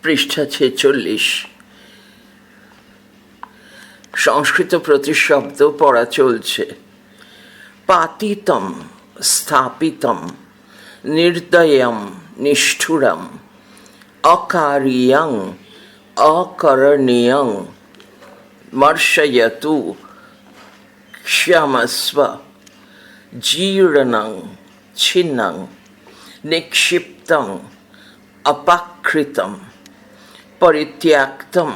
পৃষ্ঠা 46। সংস্কৃত প্রতিশব্দ পড়া চলছে। পাতিতম স্থাপিতম, নির্দয়ম নিষ্ঠুরম, অকারিয়ং অকরণীয়ং, মর্ষয়তু ক্ষমস্ব, জীর্ণং ছিন্নং, নিক্ষিপ্তং অপাকৃতম, পরিত্যক্তম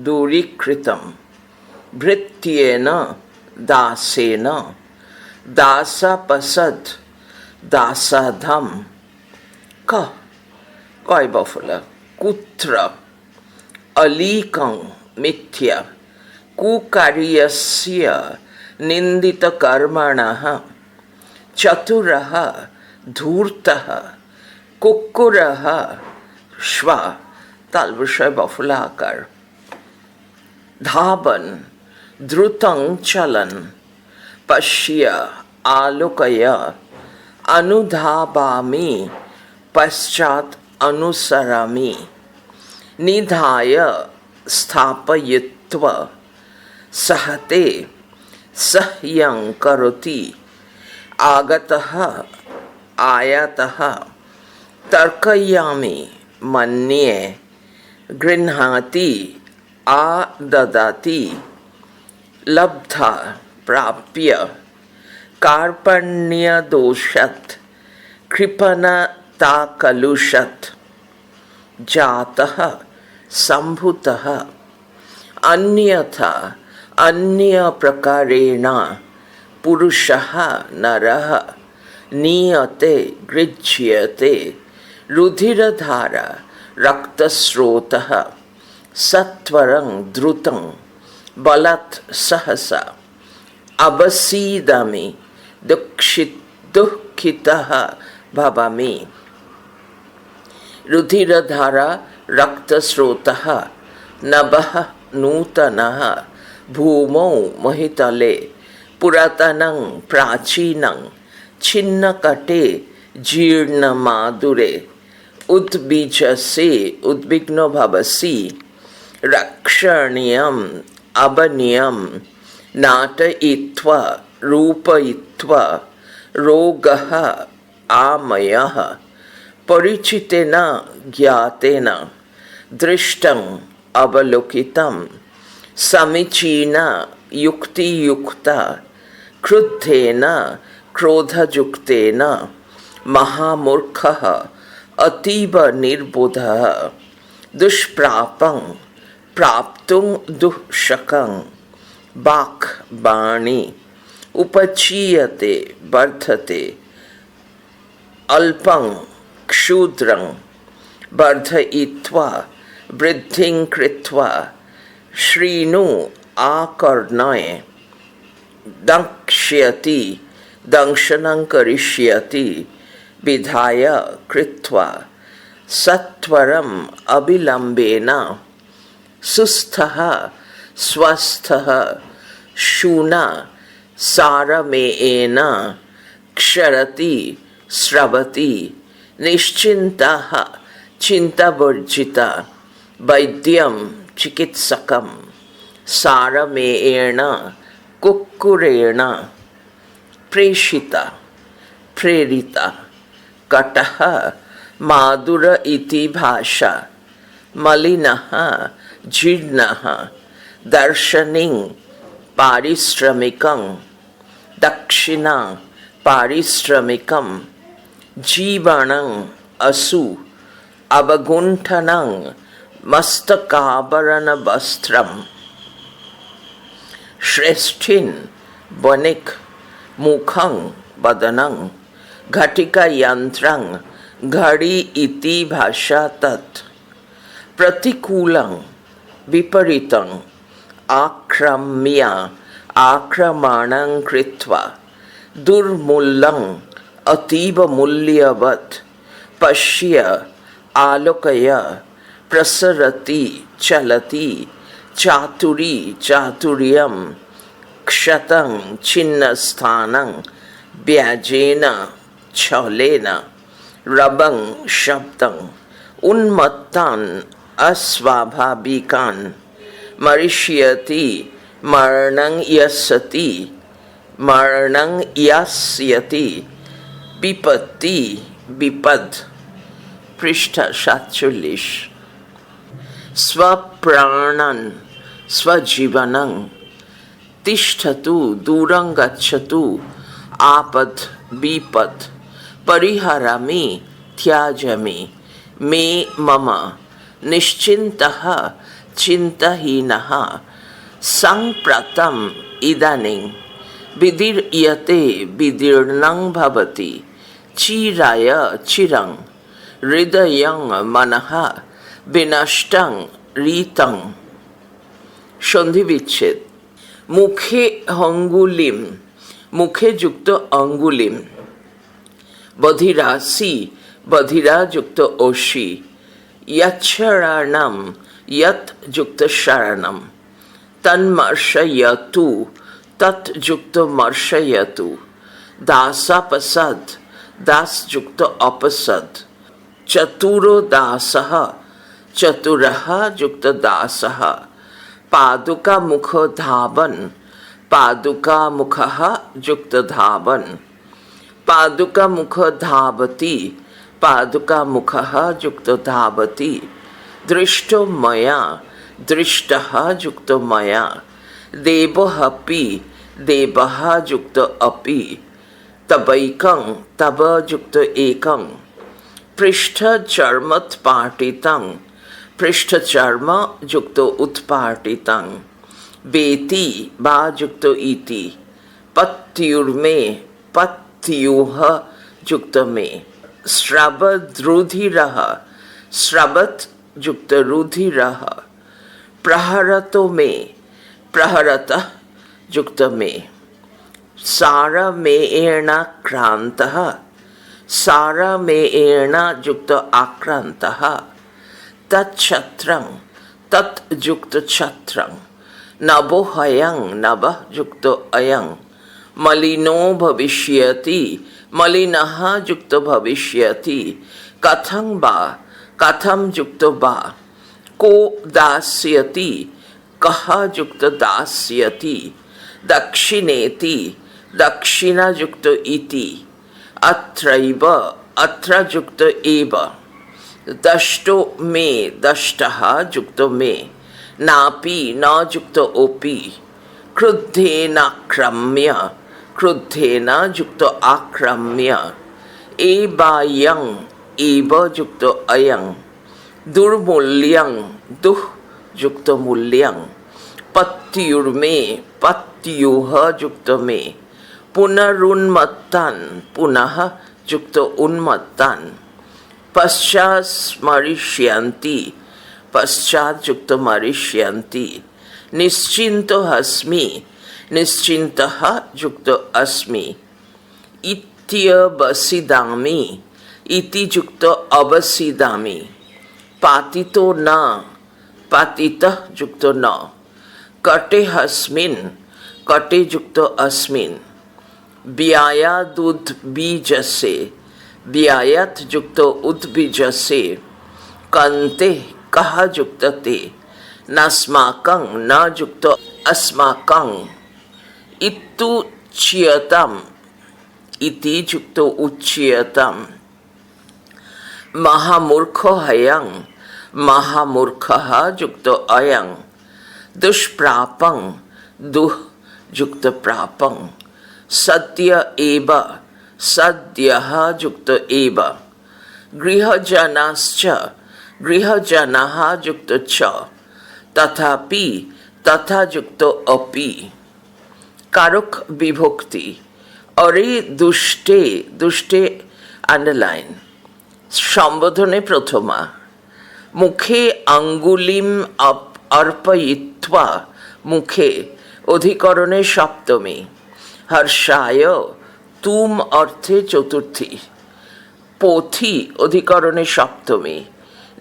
দূরীকৃতম, ভৃত্যেন দাসেন, দাসাপসদ দাসাধম। কয় বফলা কুত্র অলীকং মিথ্যা, কুকার্যস্য নিন্দিতকর্মণঃ, চতুরঃ ধূর্তঃ কুক্কুরঃ শ্ব। তালবস্যয় বফলা আকার। ধাবন দ্রুতং চলন, পশ্য আলোকয়, অনুধাবামি পশ্চাৎ অনুসরামি, নিধায় স্থাপয়িত্বা সহতে সহ্যং করোতি, আগতঃ আয়াতঃ তর্কয়ামি মন্যে, গৃহ্ণাতি আদদাতি, লব্ধা প্রাপ্য কার্পণ্যদোষৎ, কৃপণতাকলুষৎ, জাতঃ সম্ভূতঃ অন্যথা অন্যপ্রকারেণ পুরুষः নরः নীয়তে গৃহ্যতে, রুধিরধারা রক্তস্রোতঃ সত্বরং দ্রুতং বলৎ সহসা, অবসীদামি দুঃখিতঃ ভবামি। রুধিরধারা রক্তস্রোতঃ নভঃ নূতনঃ, ভূমৌ মহিতলে পুরাতনং প্রাচীনং, ছিন্নকটে জীর্ণমাদুরে, উদ্বিজসে উদ্বিগ্ন ভবসি, রক্ষণীয়ম অবনীয়ম, নাটয়িত্বা রূপয়িত্বা, রোগঃ আময়ঃ, পরিচিতেন জ্ঞাতেন, দৃষ্টং অবলোকিতম, সমীচীন যুক্তিযুক্ত, ক্রুদ্ধেন ক্রোধযুক্তেন, মহামূর্খঃ অতীব নির্বোধঃ, দুষ্প্রাপং প্রাপ্তুং দুঃশকং, বাক বাণী উপচীয়তে বর্ধতে, অল্পং ক্ষুদ্রং বর্ধয়িত্বা বৃদ্ধিং কৃত্বা, শৃণু আকর্ণয়, দংশ্যতি দংশনং করিষ্যতি, বিধায় কৃত্বা সত্বরম অবিলম্বেন, সুস্থঃ স্वस्थः শূনা সারমেয়েন, ক্ষরতি স্রবতি, নিশ্চিন্তঃ চিন্তাবর্জিতা, বৈদ্যম চিকিৎসকম সারমেয়েন কুক্কুরেণ, প্রেষিতা প্রেরিতা, কটঃ মাদুর ইতি ভাষা, মলিনঃ জীর্ণঃ, দর্শনিং পারিশ্রমিকং, দক্ষিণা পারিশ্রমিকম, জীবনং আসু অবগুণ্ঠনং মস্তকাবরণবস্ত্রম, শ্রেষ্ঠিন বণিক মুখং বদনং, ঘটিকাযন্ত্রং ঘড়ি ইতি ভাষা তৎ, প্রতিকূলং বিপরীতং আক্রম্য আক্রমণং কৃত্বা, দুর্মূল্যং অতীব মূল্যবৎ, পশ্য আলোকয় প্রসরতি চলতি, চাতুরী চাতুর্যম, ক্ষতং ছিন্নস্থানং ব্যাজেন ছলেন, রবং শব্দং উন্মত্তান अस्वाभाविकान् मरिष्यति मरणं यस्यति मरणं यास्यति विपत्ति विपद। पृष्ठ 47। स्वप्राणं स्वजीवनं तिष्ठतु दूरं गच्छतु आपद विपद परिहरामि त्याजामि मे मम निश्चिन्तः चिन्तहीनः संप्रतम् इदानीं विदीर्यते विदीर्णं भवति चिराय चिरं हृदयं मनः विनष्टं रीतं। সন্ধি বিচ্ছেদ। মুখে অঙ্গুলিম, মুখে যুক্ত অঙ্গুলিম। বধিরাসি, বধিরা যুক্ত অসি। यच्छरणं यत् युक्त शरणं तन्मर्शयतु तत् युक्त मर्शयतु। दासापसद, दास युक्त अपसद। चतुरो दासः, चतुरः युक्त दासः। पादुका मुख धावन, पादुका मुखः युक्त धावन। पादुका मुख धावति, पादुका मुखः युक्त धावति। दृष्टो मया, दृष्टः युक्त मया। देवोऽपि, देवः युक्त अपि। तवैकं, तव युक्त एकं। पृष्ठचर्मोत्पाटितं, पृष्ठचर्म युक्त उत्पाटितं। वेति वा युक्त इति। पत्युर्मे, पत्युः युक्त मे। श्रवद्रुधिरः, श्रवत् युक्त रुधिरः। प्रहरतो मे, प्रहरतः युक्त मे। सारमेयेण क्रान्तः, सारमेयेण युक्त आक्रान्तः। तच्छत्रं, तत् युक्त छत्रं। नवोऽयं, नवः युक्त अयं। मलिनो भविष्यति, मलिनः युक्त भविष्यति। कथं वा, कथं युक्त वा। को दास्यति, कः युक्त दास्यति। दक्षिणेति, दक्षिण युक्त इति। अत्रैव, अत्र युक्त एव। दष्टो मे, दष्टः युक्त मे। नापि न युक्त ओपि। क्रुद्धेनाक्रम्य, क्रुद्धेन युक्त आक्रम्य। एवायं, एव युक्त अयं। दुर्मूल्यं, दुः युक्त मूल्यं। पत्युर्मे, पत्युः युक्त मे। पुनरुन्मत्तान्, पुनः युक्त उन्मत्तान्। पश्चात् स्मरिष्यन्ति, पश्चात् युक्त मरिष्यन्ति। निश्चिन्तो अस्मि, निश्चिन्तः युक्त अस्मि। इत्यवसिदामि, इति युक्त अवसिदामि। पातितो न, पातितः युक्त न। कटे अस्मिन्, कटे युक्त अस्मिन्। व्यायादुद्बीजसे, व्यायात् युक्त उद्बीजसे। कन्ते, कः युक्त ते। नस्माकं, न युक्त अस्माकं। इत्युच्यताम्, इति युक्त उच्यताम्। महामूर्खो अयं, महामूर्खः युक्त अयं। दुष्प्रापं, दुः युक्त प्रापं। सद्य एव, सद्यः युक्त एव। गृहजनाश्च, गृहजनः युक्त च। तथापि, तथा युक्त अपि। कारक विभक्ति। अरे दुष्टे, दुष्टे अंडरलाइन। সম্বোধনে প্রথমা। মুখে আঙ্গুলিম অর্পয়িত্বা, মুখে অধিকরণে সপ্তমী। হর্ষায় তুম অর্থে চতুর্থী। পোথি অধিকরণে সপ্তমী।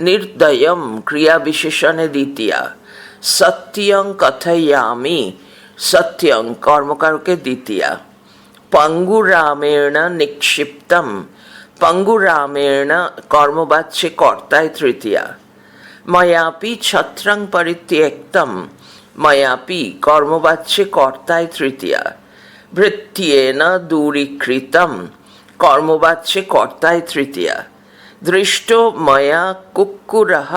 निर्दयम क्रिया विशेषण द्वितीया। सत्यं कथयामि, सत्यं कर्मकारके द्वितीया। पंगुरामेण निक्षिप्तम, पंगुरामेण कर्मवाच्य कर्ताय तृतीया। ময়াপি ছত্রং পরিত্যক্তম, ময়াপি কর্মবাচ্যে কর্তায় তৃতীয়া, ভৃত্যেন দূরীকৃতম কর্মবাচ্যে কর্তায় তৃতীয়া, দৃষ্ট ময়া কুক্কুরঃ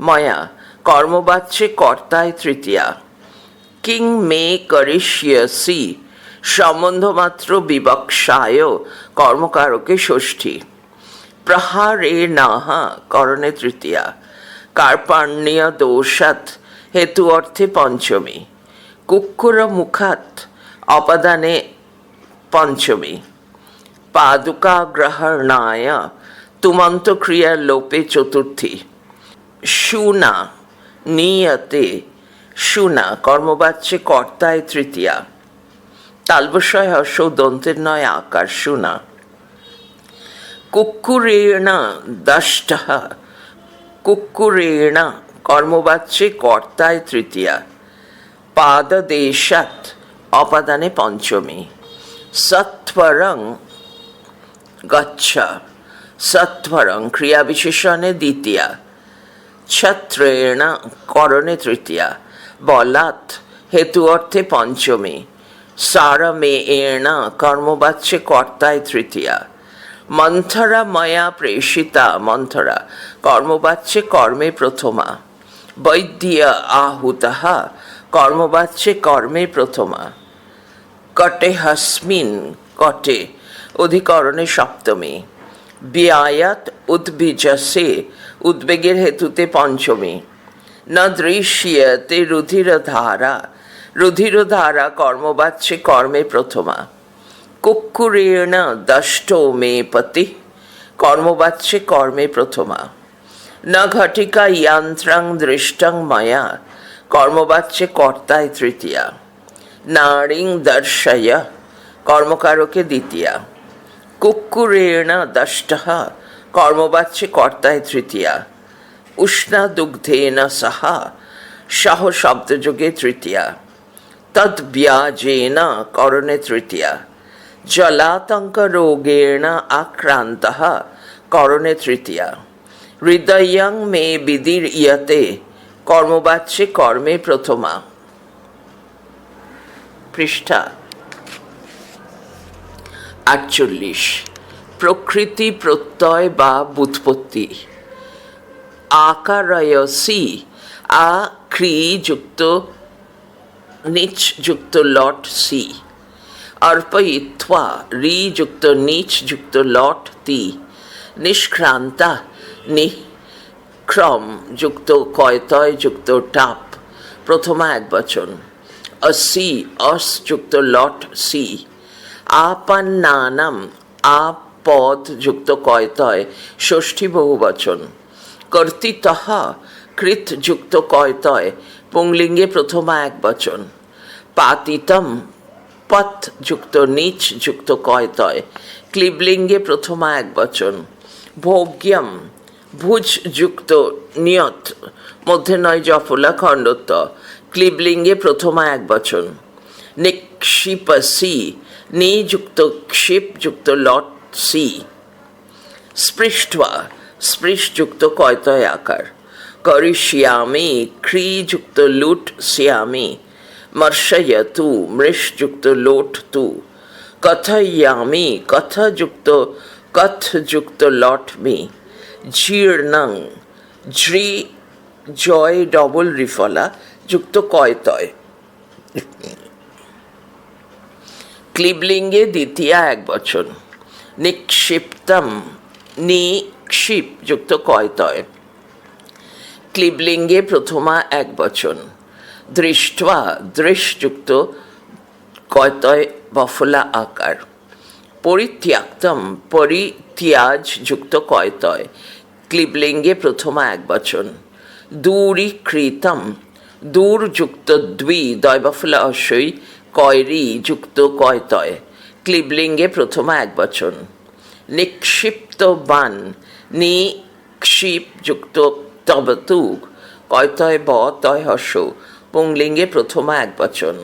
ময়া কর্মবাচ্যে কর্তায় তৃতীয়া, কিং মে করিষ্যসি সম্বন্ধমাত্র বিবক্ষায় কর্মকারকে ষষ্ঠী, প্রহারে নাহ করণে তৃতীয়া, কার্পণ্য দোষাৎ হেতু অর্থে পঞ্চমী, কুক্কুর মুখাৎ অপদানে পঞ্চমী, পাদুকা গ্রহণায় তুমন্ত ক্রিয়া লোপে চতুর্থী, শুনা নিয়তে শুনা কর্মবাচ্যে কর্তায় তৃতীয়া, তালবস্যয় হর্ষ দন্তের নয় আকার শুনা, কুক্কুরেণ দষ্ট কুক্কুরেণ কর্মবাচ্যে কর্তায় তৃতীয়া, পাদদেশাৎ অপাদানে পঞ্চমী, সত্বরং গচ্ছ সত্বরং ক্রিয়া বিশেষণে দ্বিতীয়া, ছত্রেণ করণে তৃতীয়া, বলাৎ হেতু অর্থে পঞ্চমী, সারমেয়েণ কর্মবাচ্যে কর্তায় তৃতীয়া, মন্থরা ময়া প্রেষিতা মন্থরা কর্মবাচ্যে কর্মে প্রথমা, বৈদ্য আহুতঃ কর্মবাচ্যে কর্মে প্রথমা, কটে হস্মিন কটে অধিকরণে সপ্তমী, ব্যায়াত উদ্বিজসে উদ্বেগের হেতুতে পঞ্চমী, ন দৃশ্যতে রুধিরধারা রুধিরধারা কর্মবাচ্যে কর্মে প্রথমা, কুক্কুরেণ দষ্টো মে পতি কর্মবাচ্যে কর্মে প্রথমা, ন ঘটিকা যন্ত্রং দৃষ্টং ময়া কর্মবাচ্যে কর্তায় তৃতীয়া, নারীং দর্শয় কর্মকারকে দ্বিতীয়া, কুক্কুরেণ দষ্টঃ কর্মবাচ্যে কর্তায় তৃতীয়া, উষ্ণা দুগ্ধেন সাহা সহ শব্দযোগে তৃতীয়া, তদ্ব্যাজেন করণে তৃতীয়া, জলাতঙ্ক রোগেণ আক্রান্তঃ করণে তৃতীয়া, হৃদয়ং মে বিদীর্যতে কর্মবাচ্যে কর্মে প্রথমা। পৃষ্ঠা 48। প্রকৃতি প্রত্যয় বা ব্যুৎপত্তি। আকারয়সি আ ক্রি যুক্ত নিচ যুক্ত লট সি, অর্পয়িত্বা রি যুক্ত নিচ যুক্ত লট তি, নিষ্ক্রান্তা নি ক্রম যুক্ত কয়তয় যুক্ত টাপ প্রথমা একবচন, অসি অস যুক্ত লট সি, আপন্নানাম আপদ যুক্ত কয়তয় ষষ্ঠী বহুবচন, কর্তৃতঃ কৃত যুক্ত কয়তয় পুংলিঙ্গে প্রথমা একবচন, পাতিতম পথ যুক্ত নিচ যুক্ত কয়তয় ক্লিবলিঙ্গে প্রথমা একবচন, ভোগ্যম ভুজ যুক্ত নিয়ত মধ্যে নয় জফলা খণ্ডত্ব ক্লিবলিঙ্গে প্রথমা একবচন, নিক্ষিপসি নি যুক্ত ক্ষিপ যুক্ত লট সি, স্পৃষ্ট্বা স্পৃশ যুক্ত কয়তয় আকার, করিষ্যামি ক্রি যুক্ত লুট শ্যামি, মর্ষয়তু মৃষ যুক্ত লোট তু, কথয়ামি কথ যুক্ত কথ যুক্ত লট মি, জীর্ণং ঝ্রি জয় ডবল রিফলা যুক্ত কয়তয় ক্লিবলিঙ্গে দ্বিতীয়া একবচন, নিক্ষিপ্তম নিক্ষিপ যুক্ত কয়তয় ক্লিবলিঙ্গে প্রথমা একবচন, দৃষ্ট্বা দৃশ যুক্ত কয়তয় বফলা আকার, পরিত্যাক্তম পরিত্যাজ যুক্ত কয়তয় ক্লিবলিঙ্গে প্রথমা একবচন, দূরীকৃতম দূর যুক্ত দ্বি দয়বফলা অশ্বই কয়রি যুক্ত কয়তয় ক্লিবলিঙ্গে প্রথমা একবচন, নিক্ষিপ্ত বান নিক্ষিপ যুক্ত তবতু কয়তয় ব তয় হর্ষ পুংলিঙ্গে প্রথমা একবচন,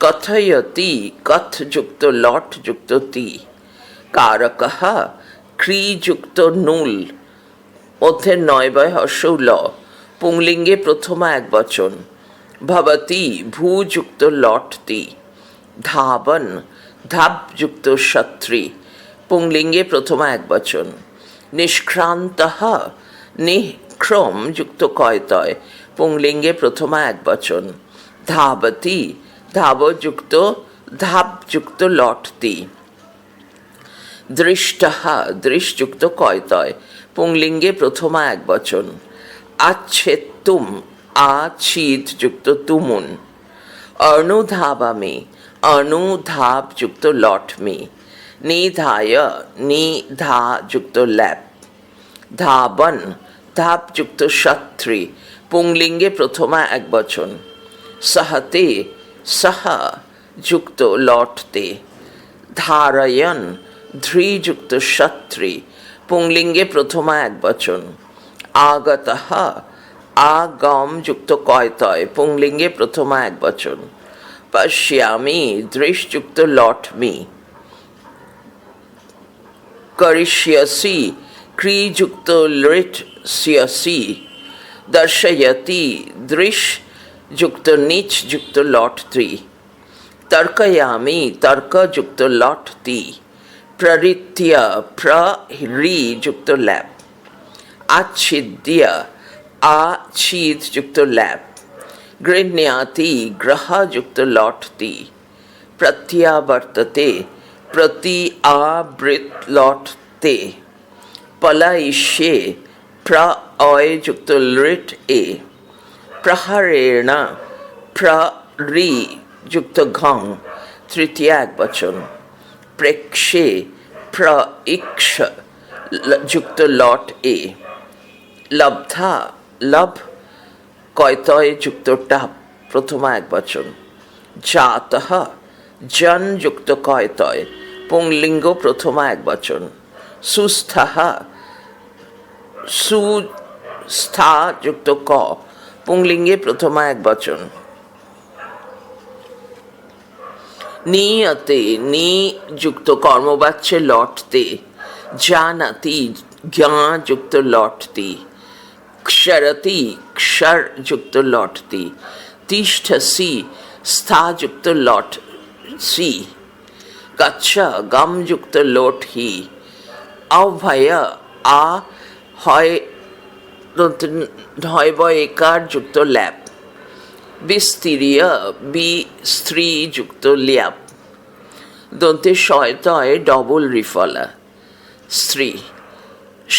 কথয়তি কথ যুক্ত লট যুক্ত তি, কারকঃ ক্রি যুক্ত নুল মধ্যে নয় বয় হর্ষ ল পুংলিঙ্গে প্রথমা একবচন। ভবতি ভূ যুক্ত লটতি। ধাবন ধাব যুক্ত শত্রি, পুংলিঙ্গে প্রথমা একবচন। নিষ্ক্রান্তঃ নিঃক্রম যুক্ত কয়তয়, পুংলিঙ্গে প্রথমা একবচন। ধাবতি ধাব যুক্ত ধাব যুক্ত লটতি। দৃষ্টঃ দৃশ যুক্ত কয়তয়, পুংলিঙ্গে প্রথমা একবচন। আচ্ছেত্তুম আছিদ যুক্ত তুমুন। অনুধাবামি অনুধাব যুক্ত লটমি। নিধায় নিধা যুক্ত ল্যাপ। ধাবন ধাব যুক্ত শত্রি, পুংলিঙ্গে প্রথমা একবচন। সহতে সহ যুক্ত লটতে। ধারয়ন ধ্রি যুক্ত শত্রি, পুংলিঙ্গে প্রথমা একবচন। আগতঃ আগম যুক্ত কয়তয়, পুংলিঙ্গে প্রথমা একবচন। পশ্যামি দৃশ যুক্ত লটমি। করিষ্যসি ক্রি যুক্ত লৃট স্যসি। দর্শয়তি দৃশ যুক্ত নিচ যুক্ত লটত্রি। তর্কয়ামি তর্ক যুক্ত লটতি। প্ররিত্য প্রহ্রি যুক্ত ল্যাপ। আচ্ছিদ্য আছিদ যুক্ত ল্যাপ। গৃহ্ণাতি গ্রহ যুক্ত লটতি। প্রত্যাবর্ততে প্রতি আবৃত লটতে। পলায়িষ্যে প্রঅয় যুক্ত লৃট এ। প্রহরেণ প্ররি যুক্ত ঘং, তৃতীয় একবচন। প্রেক্ষে প্রইক্ষ যুক্ত লট এ। লব্ধা লভ কয়তয় যুক্ত টাপ, প্রথমা একবচন। জাতঃ জন যুক্ত কয়তয়, পুংলিঙ্গ প্রথমা একবচন। সুস্থঃ সুস্থা যুক্ত ক, পুংলিঙ্গে প্রথমা একবচন। নিয়তে নি যুক্ত কর্মবাচ্যে লটতে। জানাতি জ্ঞা যুক্ত লটতি। ক্ষরতি ক্ষর যুক্ত লটতি। তিষ্ঠসি স্থা যুক্ত লট সি। গচ্ছ গম যুক্ত লোট হি। অভয় আ হয় একার যুক্ত ল্যাপ। বিস্তীর্য বি স্ত্রী যুক্ত ল্যাপ। দন্তে শয়তয় ডবল রিফলা স্ত্রী।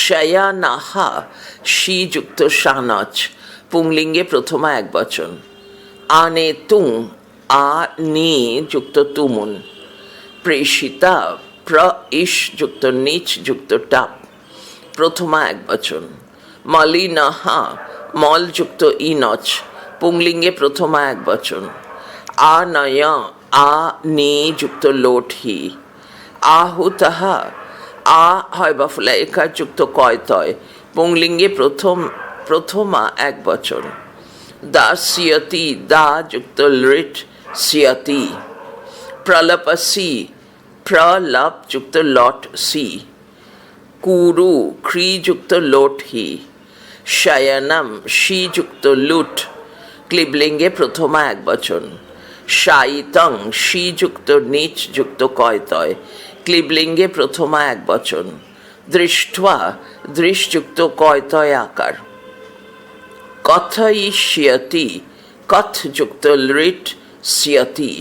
শয়ানাহা শি যুক্ত শানচ, পুংলিঙ্গে প্রথমা একবচন। আনে তুং আ নি যুক্ত তুমুন। প্রেষিতা প্র ইশ যুক্ত নিচ যুক্ত টাপ, প্রথমা একবচন। মলিনহা মল যুক্ত ইনচ, পুংলিঙ্গে প্রথমা একবচন। আনয় আ নি যুক্ত লোট হি। আহুতঃ আ হয় বাফলা একার যুক্ত কয়তয়, পুংলিঙ্গে প্রথমা একবচন। দাস্যতি দা যুক্ত লৃট স্যতি। প্রলপসি প্রলপ যুক্ত লট সি। কুরু ক্রি যুক্ত লোট হি। শয়নম শি যুক্ত লুট, ক্লিবলিঙ্গে প্রথমা একবচন। শায়িতং শি যুক্ত নিচ যুক্ত কয়তয়, ক্লিবলিঙ্গে প্রথমা একবচন। দৃष्ट्वा দৃশ যুক্ত কয়তয় আকার। কথয়িষ্যতি কথ যুক্ত লৃট স্যতি।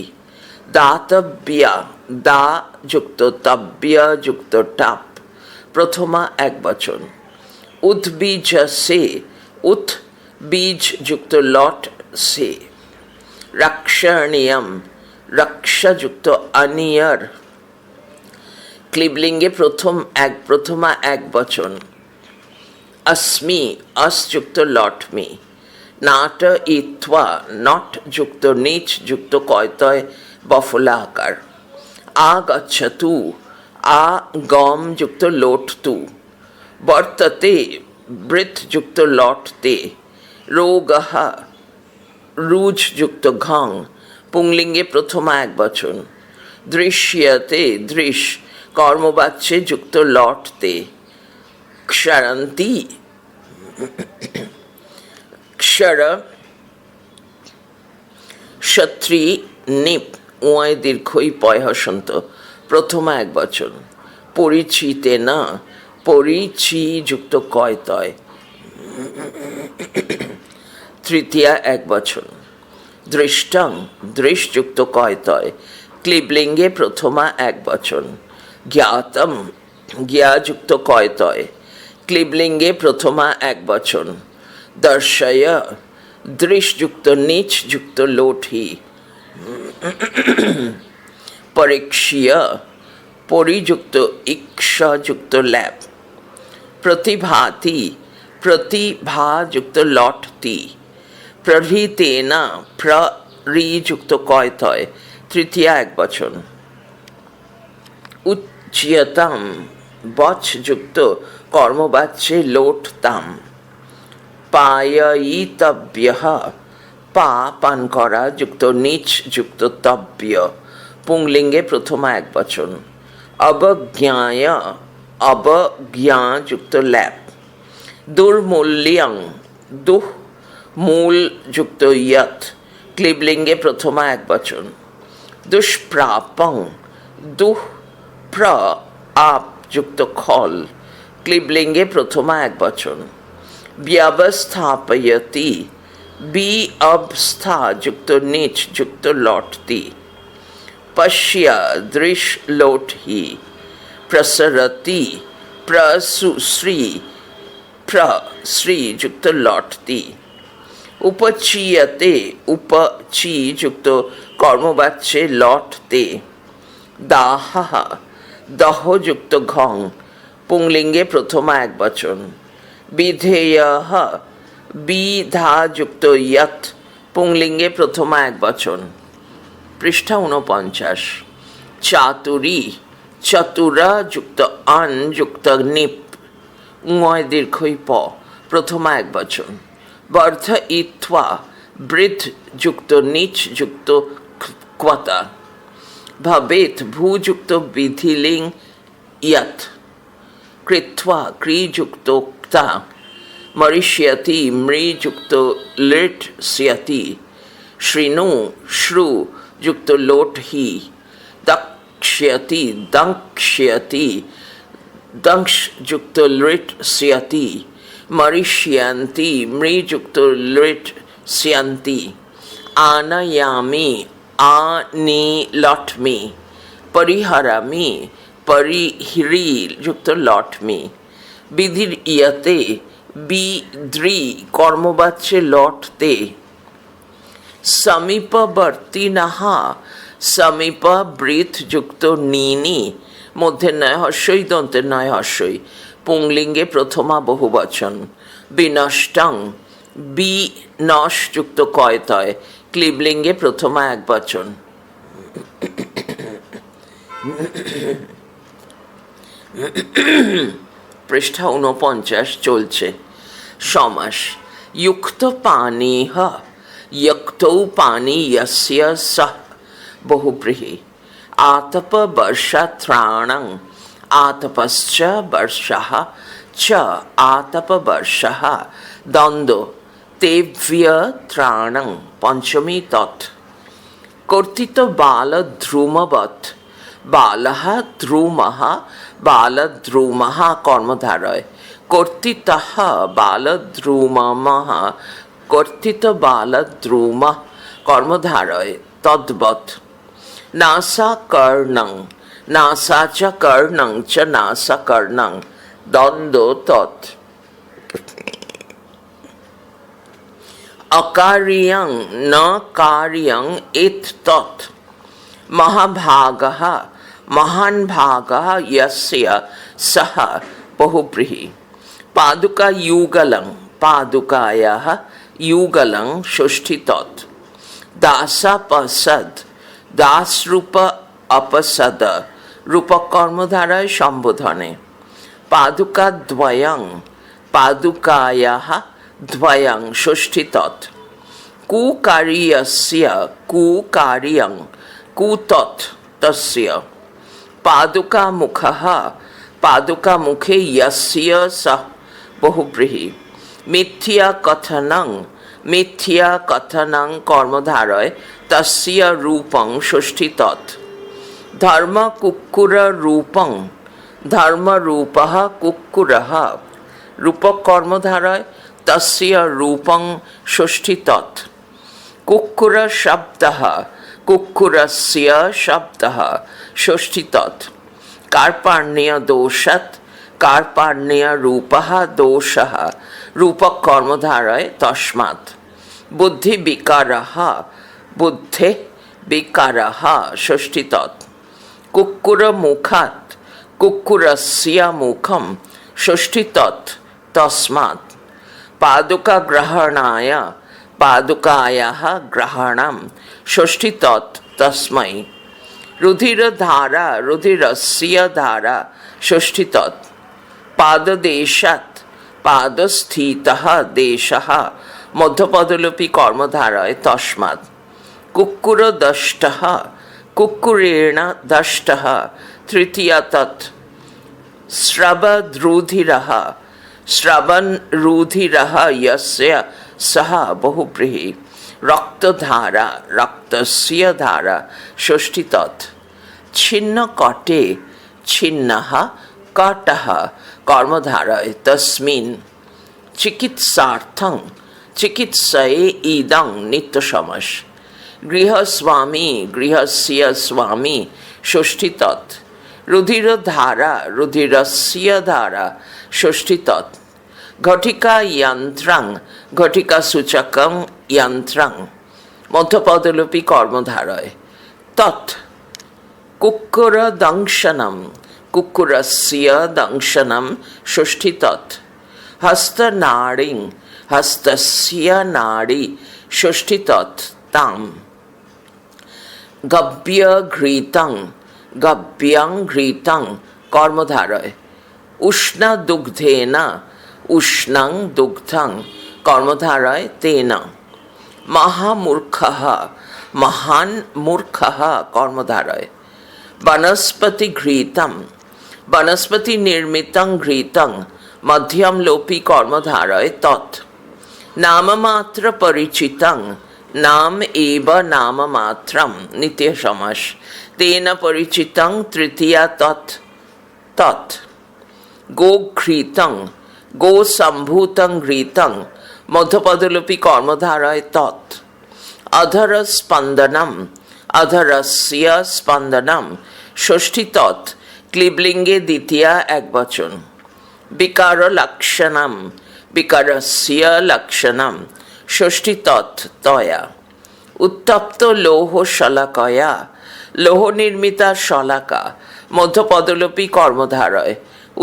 দাতব্য দা যুক্ত তব্য যুক্ত টাপ, প্রথমা একবচন। উদ্বীজসে উৎ বীজ যুক্ত লট সে। রক্ষণীয়ম রক্ষ যুক্ত অনিয়র, ক্লিবলিঙ্গে প্রথমা একবচন। अस्मि अस যুক্ত লটমি। নাট ইত্বা নট যুক্ত নিচ যুক্ত কয়তয় বফলা আকার। আগচ্ছতু আ গম যুক্ত লোট তু। বর্ততে বৃত যুক্ত লট তে। রোগঃ রুজ যুক্ত ঘং, পুংলিঙ্গে প্রথমা একবচন। দৃশ্যতে দৃশ কর্মবাচ্যে যুক্ত লট তে। ক্ষরন্তি শর শত্রি নিপ উয়ায় দীর্ঘই পয় হসন্ত প্রথমা এক বচন। পরিচিতে না পরিচি যুক্ত কয় তয় তৃতীয়া এক বচন। দৃষ্টং দৃশ যুক্ত কয় তয় ক্লিবলিঙ্গে প্রথমা এক বচন। জ্ঞাতম জ্ঞা যুক্ত কয় তয় ক্লিবলিঙ্গে প্রথমা এক বচন। দর্শয় দৃশ যুক্ত নিচ যুক্ত লোঠি। পরীক্ষিয় পরিযুক্ত ইক্ষা যুক্ত ল্যাব। প্রতিভাতি প্রতিভা যুক্ত লটতি। প্রভৃতেনা প্রি যুক্ত কয় তয় তৃতীয়া এক বচন। উচ্যতাম বচ যুক্ত কর্মবাচ্যে লোটতাম। পায়য়িতব্য পা পান করা যুক্ত নিচ যুক্ত তব্য পুংলিঙ্গে প্রথমা এক বচন। অবজ্ঞায় অবজ্ঞা যুক্ত ল্যাপ। দুর্মূল্যং দুহ মূল যুক্ত ইয়ত ক্লিবলিঙ্গে প্রথমা এক বচন। দুষ্প্রাপং দুহ প্র আপ যুক্ত খল ক্লিবলিঙ্গে প্রথমা এক বচন। ব্যবস্থাপয়তি বি অবস্থা যুক্ত নিচ যুক্ত লটতি। পশ্য দৃশ লোঠি। প্রসরতি প্রসুশ্রী প্র শ্রী যুক্ত লটতি। উপচীয়তে উপচি যুক্ত কর্মবাচ্যে লটতে। দাহ দহ যুক্ত ঘং পুংলিঙ্গে প্রথমা এক বচন। বিধেয় বিধা যুক্ত ইয়ত পুংলিঙ্গে প্রথমা এক বচন। পৃষ্ঠা 49। চাতুরী চতুরা যুক্ত আন যুক্ত নিপ উয় দীর্ঘই প প্রথমা এক বচন। বর্ধ ইত্বা বৃদ্ধ যুক্ত নিচ যুক্ত ক্বতা। ভবেত ভূ যুক্ত বিধিলিং ইয়ত। কৃত্বা ক্রি যুক্ত ক্তা। মরিষ্যতি মৃ যুক্ত লিট স্যতি। শৃণু শ্রু যুক্ত লোট হি। দক্ষ্যতি দংক্ষ্যতি দংশ যুক্ত লিট স্যতি। মরিষ্যন্তি মৃ যুক্ত লিট স্যন্তি। আনয়ামি আনি লটমি। পরিহরামি পরিহ্রি যুক্ত লটমি। বিধির ইয়তে বিদ্রি কর্মবাচ্যে লটতে। সমীপবর্তিনঃ সমীপ বৃথ যুক্ত নিনি মধ্যে নয় হস্যই দন্তের নয় হস্যই পুংলিঙ্গে প্রথমা বহুবচন। বিনষ্টং বিনশ যুক্ত কয় তয় ক্লিবলিঙ্গে প্রথমা এক বচন। পৃষ্ঠা 49 চলছে। সমাস। যুক্ত পানিহ যুক্তৌ পানীয়স্য সহ বহুব্রীহি। আতপ বর্ষাত্রাণং আতপশ্চ বর্ষः চ আতপবর্ষः দ্বন্দ্ব তেভ্যত্রাণং পঞ্চমী তৎ। কর্তৃত বালদ্রুমবৎ বালः দ্রুমः বালদ্রুমः কর্মধারয়। কর্তৃতঃ বালদ্রুমমः কর্তৃত বালদ্রুমः কর্মধারয় তদ্বৎ। নাসাকর্ণং নাসা চ কর্ণং চ নাসাকর্ণং দ্বন্দ্ব তৎ। অকার্যং ন কার্যং ইত তৎ। মহাভাগः মহান ভাগः यस्य सः बहुव्रीहि। पादुका युगलं पादुकायाः युगलं षष्ठी तत्। दासापसद दासरूप अपसद रूपक কর্মধারয় সম্বোধনে। পাদুকা দ্বয়ং পাদুকায়াः দ্বয়ং ষষ্ঠী তৎ। কুকার্যস্য কুকার্যং কুতৎ তস্য। পাদুকা মুখः পাদুকা মুখে यस्य सः बहुव्रीहि। মিথ্যা কথনং মিথ্যা কথনং কর্মধারয় তস্য রূপং ষষ্ঠী তৎ। ধর্ম কুক্কুর রূপং ধর্মরূপঃ কুক্কুরঃ রূপক কর্মধারয় তস্য রূপং ষষ্ঠী তৎ। কুক্কুর শব্দঃ কুক্কুরস্য শব্দঃ ষষ্ঠী তৎ। কার্পণ্য দোষাৎ কার্পণ্য রূপঃ দোষঃ রূপক কর্মধারয় তস্মাৎ। বুদ্ধি বিকারঃ বুদ্ধে বিকারঃ ষষ্ঠী তৎ। কুক্কুর মুখাৎ কুক্কুরস্য মুখম ষষ্ঠী তৎ তস্মাৎ। পাদুকা গ্রহণায় পাদুকায়াः গ্রহণম ষষ্ঠী তৎ তস্मै। রুধির ধারা রুধিরস্য ধারা ষষ্ঠী তৎ। পাদদেশাৎ পাদস্থিতঃ দেশঃ মধ্যপদলোপী কর্মধারয় তস্মাৎ। কুক্কুর দষ্টঃ কুক্কুরেণ দষ্টঃ তৃতীয়া তৎ। শ্রবদ্রুধিরঃ শ্রবণরুধিরঃ यस्य सः बहुव्रीहि। রক্তধারা রক্তস্য ধারা ষষ্ঠী তৎ। ছিন্ন কটে ছিন্নঃ কটঃ কর্মধারয় তস্মিन्। চিকিৎসার্থং চিকিৎসায়ে ইদং নিত্যসমাস। গৃহস্বামী গৃহস্য স্বামী ষষ্ঠী তৎ। রুধির ধারা রুধিরস্য ধারা ষষ্ঠী তৎ। ঘটিকা যন্ত্রং ঘটিকা সূচকং যন্ত্রং মধ্যপদলোপী কর্মধারয় তৎ। কুক্কুর দংশনম কুক্কুরস্য দংশনম ষষ্ঠী তৎ। হস্তনাড়িং হস্তস্য নাড়ি ষষ্ঠী তৎ তাম। গব্যঘৃতং গব্যং ঘৃতং কর্মধারয় উষ্ণ দুগ্ধেন উষ্ণং দুগ্ধং কর্মধারয় তেন। মহামূর্খঃ মহান মূর্খঃ কর্মধারয়। বনস্পতি ঘৃতম বনস্পতি নির্মিতং ঘৃতং মধ্যম লোপী কর্মধারয় তৎ। নামমাত্র পরিচিতং নাম এব নামমাত্রম নিত্য সমাস। তেন পরিচিতং তৃতীয়া তৎ তৎ। গোঘৃতং গো সম্ভূতং ঘৃতং মধ্যপদলোপী কর্মধারয় তৎ। অধর স্পন্দনম অধরস্য স্পন্দনম ষষ্ঠী তৎ ক্লিবলিঙ্গে দ্বিতীয়া একবচন। বিকার লক্ষণম বিকারস্য লক্ষণম ষষ্ঠী তৎ তয়া। উত্তপ্ত লৌহ শলাকয়া লৌহ নির্মিতা শলাকা মধ্যপদলোপী কর্মধারয়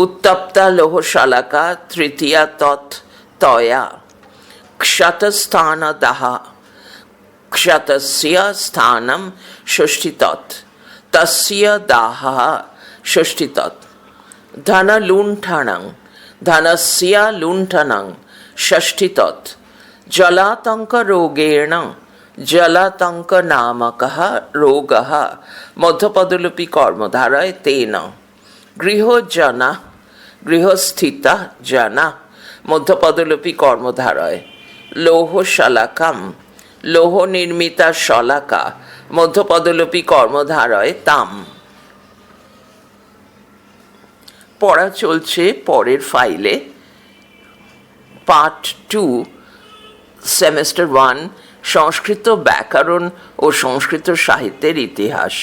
উত্তপ্তা লৌহ শলাকা তৃতীয়া তৎ তয়া। ক্ষতস্থানদাহ ক্ষতস্য স্থানম ষষ্ঠী তৎ। তস্য দাহः ষষ্ঠী তৎ। ধনলুণ্ঠনং ধনস্য লুণ্ঠনং ষষ্ঠী তৎ। জলাতঙ্ক রোগেণ জলাতঙ্ক নামকः রোগः মধ্যপদলোপী কর্মধারয় তেন। গৃহজনা গৃহস্থিতা জনা মধ্যপদলোপী কর্মধারয়। লৌহ শলাকাম লৌহ নির্মিতা শলাকা মধ্যপদলোপী কর্মধারয় তাম। পড়া চলছে পরের ফাইলে পার্ট 2 সেমেস্টার 1 সংস্কৃত ব্যাকরণ ও সংস্কৃত সাহিত্যের ইতিহাস।